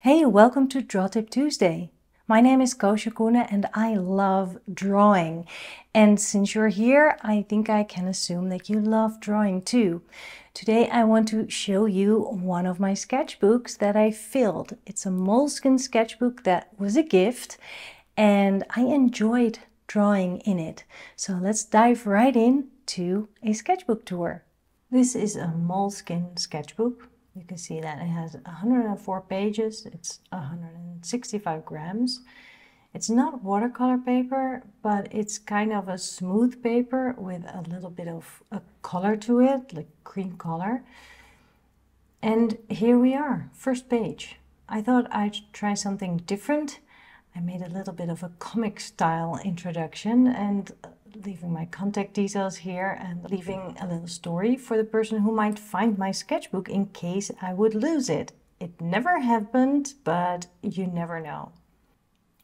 Hey, welcome to Draw Tip Tuesday. My name is Koosje Koenen and I love drawing. And since you're here, I think I can assume that you love drawing too. Today I want to show you one of my sketchbooks that I filled. It's a Moleskine sketchbook that was a gift and I enjoyed drawing in it. So let's dive right in to a sketchbook tour. This is a Moleskine sketchbook. You can see that it has 104 pages, it's 165 grams. It's not watercolor paper, but it's kind of a smooth paper with a little bit of a color to it, like cream color. And here we are, first page. I thought I'd try something different. I made a little bit of a comic style introduction and leaving my contact details here and leaving a little story for the person who might find my sketchbook in case I would lose it. It never happened, but you never know.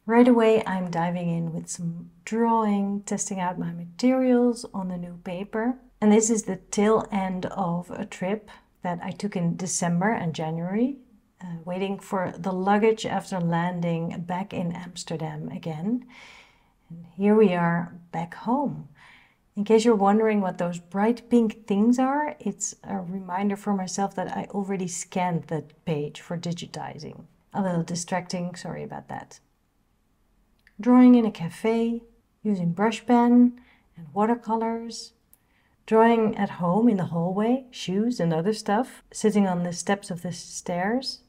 Right away I'm diving in with some drawing, testing out my materials on the new paper. And this is the tail end of a trip that I took in December and January. Waiting for the luggage after landing back in Amsterdam again. And here we are back home. In case you're wondering what those bright pink things are, it's a reminder for myself that I already scanned that page for digitizing. A little distracting, sorry about that. Drawing in a cafe, using brush pen and watercolors. Drawing at home in the hallway, shoes and other stuff, sitting on the steps of the stairs.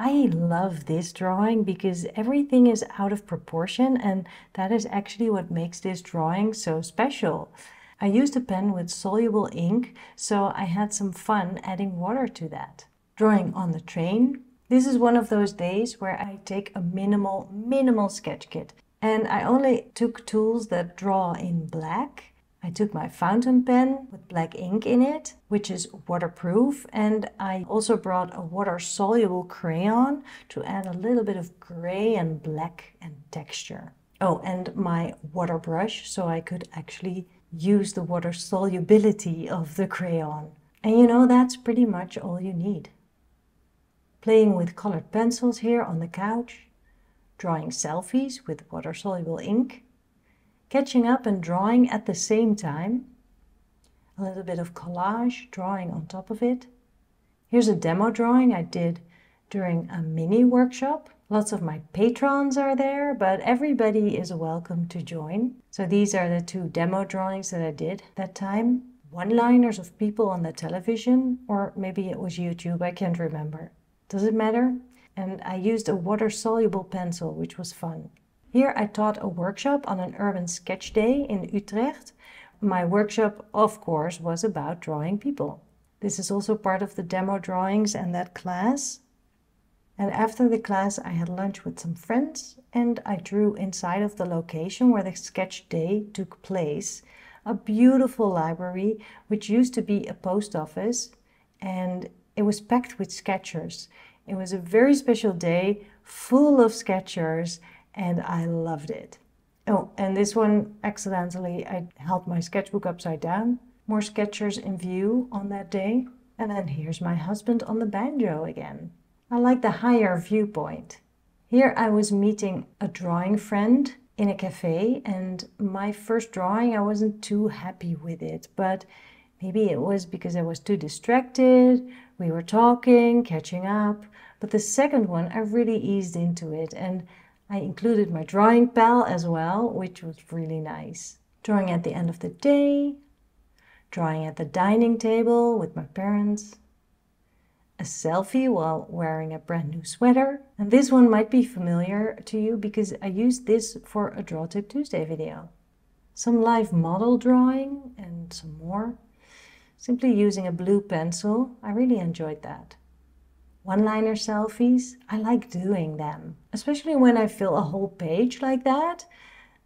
I love this drawing because everything is out of proportion and that is actually what makes this drawing so special. I used a pen with soluble ink, so I had some fun adding water to that. Drawing on the train. This is one of those days where I take a minimal sketch kit. And I only took tools that draw in black. I took my fountain pen with black ink in it, which is waterproof, and I also brought a water-soluble crayon to add a little bit of gray and black and texture. Oh, and my water brush, so I could actually use the water solubility of the crayon. And you know, that's pretty much all you need. Playing with colored pencils here on the couch, drawing selfies with water-soluble ink, catching up and drawing at the same time. A little bit of collage, drawing on top of it. Here's a demo drawing I did during a mini workshop. Lots of my patrons are there, but everybody is welcome to join. So these are the two demo drawings that I did that time. One-liners of people on the television, or maybe it was YouTube, I can't remember. Does it matter? And I used a water-soluble pencil, which was fun. Here I taught a workshop on an urban sketch day in Utrecht. My workshop, of course, was about drawing people. This is also part of the demo drawings and that class. And after the class I had lunch with some friends and I drew inside of the location where the sketch day took place. A beautiful library which used to be a post office, and it was packed with sketchers. It was a very special day, full of sketchers, and I loved it. Oh, and this one, accidentally, I held my sketchbook upside down. More sketchers in view on that day. And then here's my husband on the banjo again. I like the higher viewpoint. Here I was meeting a drawing friend in a cafe, and my first drawing, I wasn't too happy with it, but maybe it was because I was too distracted. We were talking, catching up, but the second one, I really eased into it, and I included my drawing pal as well, which was really nice. Drawing at the end of the day, drawing at the dining table with my parents, a selfie while wearing a brand new sweater. And this one might be familiar to you because I used this for a Draw Tip Tuesday video. Some live model drawing and some more. Simply using a blue pencil, I really enjoyed that. One-liner selfies, I like doing them. Especially when I fill a whole page like that,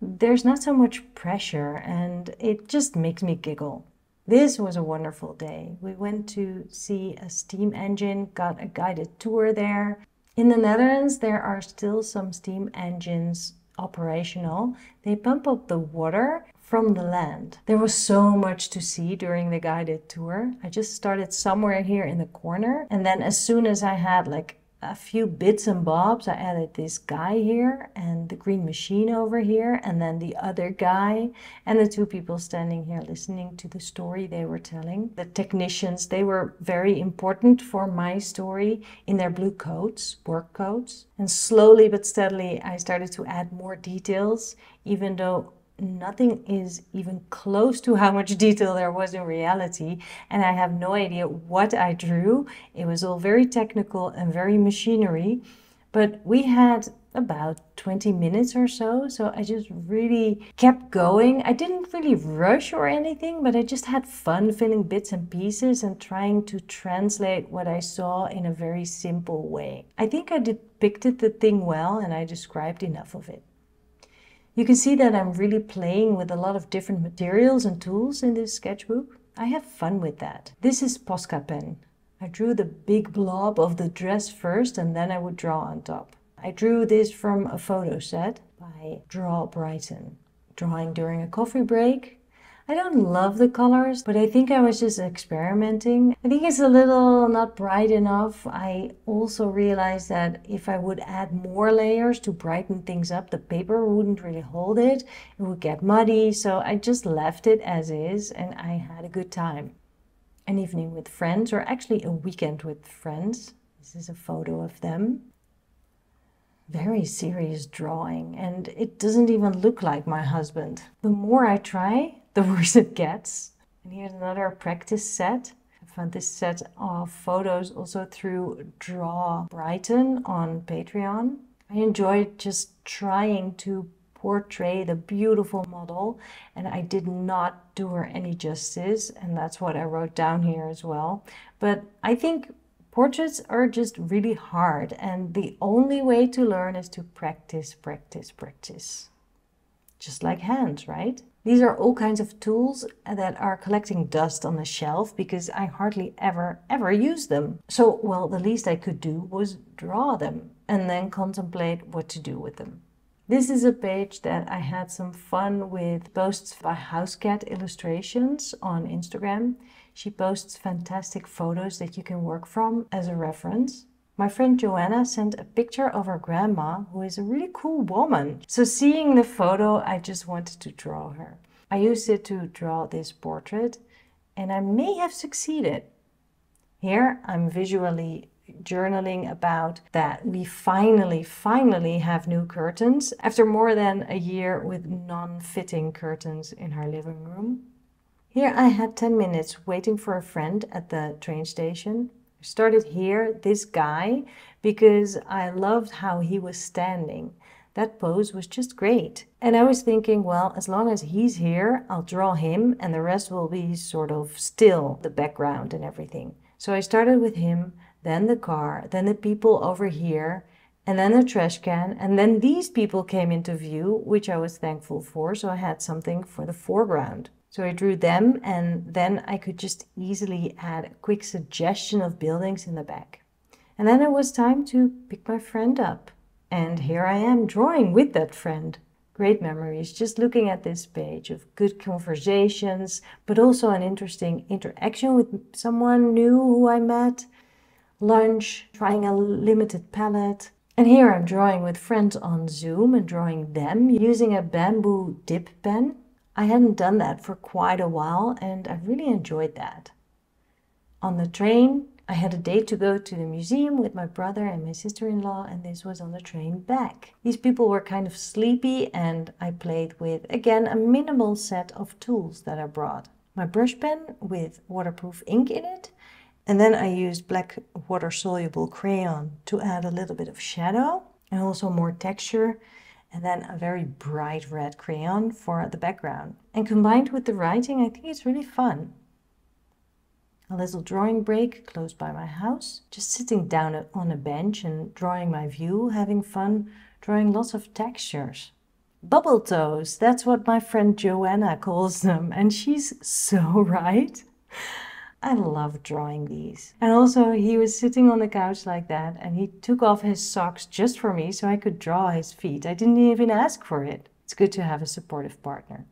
there's not so much pressure and it just makes me giggle. This was a wonderful day. We went to see a steam engine, got a guided tour there. In the Netherlands, there are still some steam engines operational. They pump up the water from the land. There was so much to see during the guided tour. I just started somewhere here in the corner, and then as soon as I had like a few bits and bobs. I added this guy here and the green machine over here, and then the other guy and the two people standing here listening to the story they were telling. The technicians, they were very important for my story in their blue coats, work coats. And slowly but steadily I started to add more details, even though nothing is even close to how much detail there was in reality, and I have no idea what I drew. It was all very technical and very machinery, but we had about 20 minutes or so, so I just really kept going. I didn't really rush or anything, but I just had fun filling bits and pieces and trying to translate what I saw in a very simple way. I think I depicted the thing well, and I described enough of it. You can see that I'm really playing with a lot of different materials and tools in this sketchbook. I have fun with that. This is Posca pen. I drew the big blob of the dress first, and then I would draw on top. I drew this from a photo set by Draw Brighton, drawing during a coffee break. I don't love the colors, but I think I was just experimenting. I think it's a little not bright enough. I also realized that if I would add more layers to brighten things up, the paper wouldn't really hold it. It would get muddy, so I just left it as is, and I had a good time. An evening with friends, or actually a weekend with friends. This is a photo of them. Very serious drawing, and it doesn't even look like my husband. The more I try, the worse it gets. And here's another practice set. I found this set of photos also through Draw Brighton on Patreon. I enjoyed just trying to portray the beautiful model, and I did not do her any justice, and that's what I wrote down here as well. But I think portraits are just really hard, and the only way to learn is to practice, practice, practice. Just like hands, right? These are all kinds of tools that are collecting dust on the shelf because I hardly ever use them. So, well, the least I could do was draw them and then contemplate what to do with them. This is a page that I had some fun with posts by Housecat Illustrations on Instagram. She posts fantastic photos that you can work from as a reference. My friend Joanna sent a picture of her grandma, who is a really cool woman. So seeing the photo, I just wanted to draw her. I used it to draw this portrait, and I may have succeeded. Here I'm visually journaling about that we finally have new curtains after more than a year with non-fitting curtains in our living room. Here I had 10 minutes waiting for a friend at the train station. I started here, this guy, because I loved how he was standing. That pose was just great. And I was thinking, well, as long as he's here, I'll draw him and the rest will be sort of still, the background and everything. So I started with him, then the car, then the people over here, and then the trash can, and then these people came into view, which I was thankful for, so I had something for the foreground. So I drew them, and then I could just easily add a quick suggestion of buildings in the back. And then it was time to pick my friend up. And here I am drawing with that friend. Great memories, just looking at this page of good conversations, but also an interesting interaction with someone new who I met. Lunch, trying a limited palette. And here I'm drawing with friends on Zoom and drawing them using a bamboo dip pen. I hadn't done that for quite a while, and I really enjoyed that. On the train, I had a date to go to the museum with my brother and my sister-in-law, and this was on the train back. These people were kind of sleepy, and I played with, again, a minimal set of tools that I brought. My brush pen with waterproof ink in it, and then I used black water-soluble crayon to add a little bit of shadow and also more texture, and then a very bright red crayon for the background. And combined with the writing, I think it's really fun. A little drawing break close by my house, just sitting down on a bench and drawing my view, having fun, drawing lots of textures. Bubble toes, that's what my friend Joanna calls them, and she's so right. I love drawing these. And also he was sitting on the couch like that, and he took off his socks just for me so I could draw his feet. I didn't even ask for it. It's good to have a supportive partner.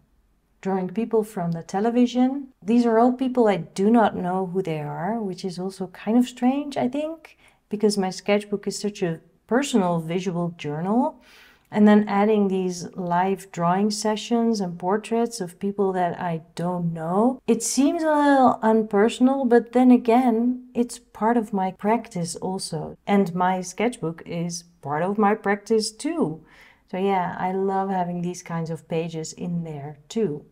Drawing people from the television. These are all people I do not know who they are, which is also kind of strange, I think, because my sketchbook is such a personal visual journal. And then adding these live drawing sessions and portraits of people that I don't know. It seems a little unpersonal, but then again, it's part of my practice also. And my sketchbook is part of my practice too. So yeah, I love having these kinds of pages in there too.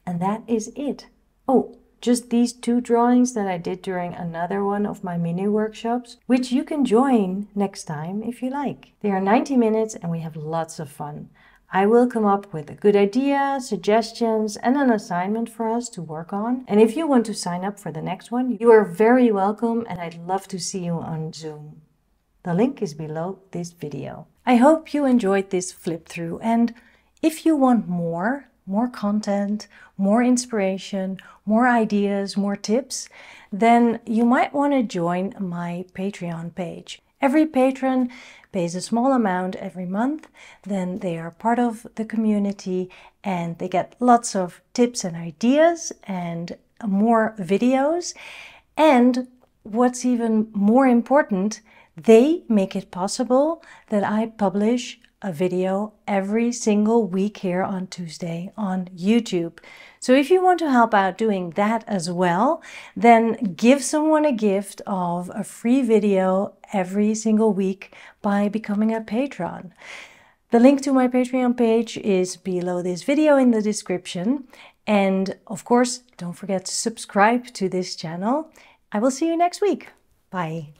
And that is it. Oh, just these 2 drawings that I did during another one of my mini workshops, which you can join next time if you like. They are 90 minutes and we have lots of fun. I will come up with a good idea, suggestions, and an assignment for us to work on. And if you want to sign up for the next one, you are very welcome and I'd love to see you on Zoom. The link is below this video. I hope you enjoyed this flip through, and if you want more content, more inspiration, more ideas, more tips, then you might want to join my Patreon page. Every patron pays a small amount every month, then they are part of the community and they get lots of tips and ideas and more videos. And what's even more important, they make it possible that I publish a video every single week here on Tuesday on YouTube. So if you want to help out doing that as well, then give someone a gift of a free video every single week by becoming a patron. The link to my Patreon page is below this video in the description. And of course, don't forget to subscribe to this channel. I will see you next week. Bye.